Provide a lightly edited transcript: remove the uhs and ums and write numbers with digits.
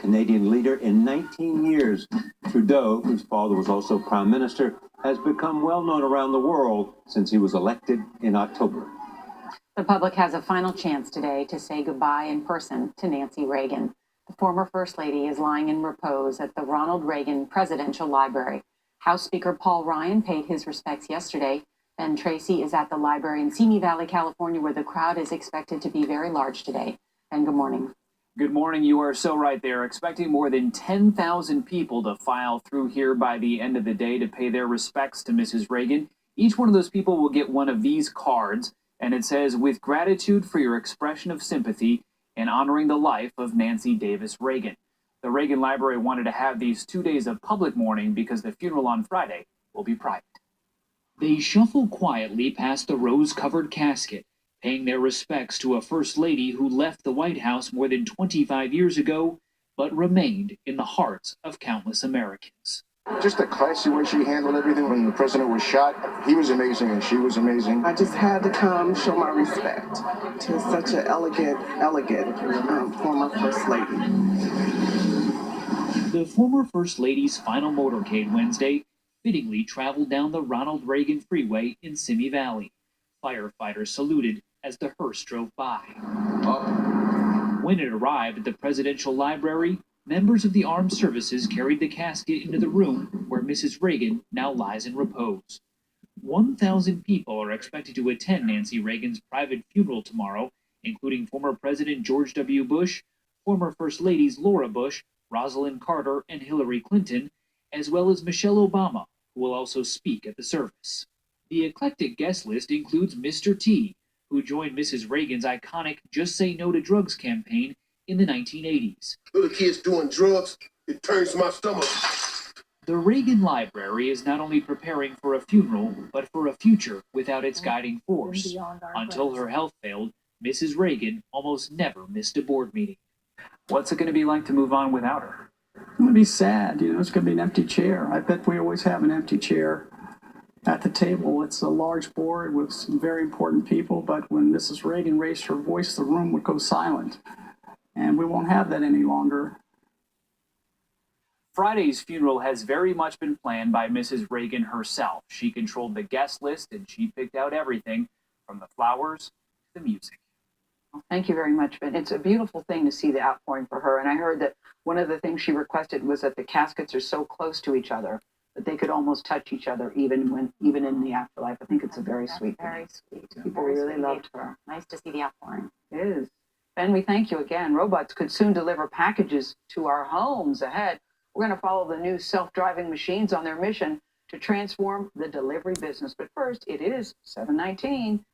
Canadian leader in 19 years. Trudeau, whose father was also prime minister, has become well known around the world since he was elected in October. The public has a final chance today to say goodbye in person to Nancy Reagan. The former First Lady is lying in repose at the Ronald Reagan Presidential Library. House Speaker Paul Ryan paid his respects yesterday. Ben Tracy is at the library in Simi Valley, California, where the crowd is expected to be very large today. Ben, good morning. Good morning. You are so right there. Expecting more than 10,000 people to file through here by the end of the day to pay their respects to Mrs. Reagan. Each one of those people will get one of these cards, and it says, "With gratitude for your expression of sympathy and honoring the life of Nancy Davis Reagan." The Reagan Library wanted to have these 2 days of public mourning because the funeral on Friday will be private. They shuffle quietly past the rose-covered casket, paying their respects to a First Lady who left the White House more than 25 years ago, but remained in the hearts of countless Americans. Just the classy way she handled everything when the president was shot. He was amazing and she was amazing. I just had to come show my respect to such an elegant former First Lady. The former First Lady's final motorcade Wednesday fittingly traveled down the Ronald Reagan Freeway in Simi Valley. Firefighters saluted as the hearse drove by. When it arrived at the Presidential Library, members of the armed services carried the casket into the room where Mrs. Reagan now lies in repose. 1,000 people are expected to attend Nancy Reagan's private funeral tomorrow, including former President George W. Bush, former First Ladies Laura Bush, Rosalind Carter, and Hillary Clinton, as well as Michelle Obama, who will also speak at the service. The eclectic guest list includes Mr. T, who joined Mrs. Reagan's iconic Just Say No to Drugs campaign in the 1980s. Little kids doing drugs, it turns my stomach. The Reagan Library is not only preparing for a funeral, but for a future without its guiding force. Until her health failed, Mrs. Reagan almost never missed a board meeting. What's it going to be like to move on without her? It's going to be sad. It's going to be an empty chair. I bet we always have an empty chair at the table. It's a large board with some very important people, but when Mrs. Reagan raised her voice, the room would go silent. And we won't have that any longer. Friday's funeral has very much been planned by Mrs. Reagan herself. She controlled the guest list and she picked out everything from the flowers to the music. Well, thank you very much, Ben. It's a beautiful thing to see the outpouring for her. And I heard that one of the things she requested was that the caskets are so close to each other that they could almost touch each other even in the afterlife. I think it's a very sweet thing. Very sweet. People really loved her. Nice to see the outpouring. It is. Ben, we thank you again. Robots could soon deliver packages to our homes ahead. We're going to follow the new self-driving machines on their mission to transform the delivery business. But first, it is 7:19.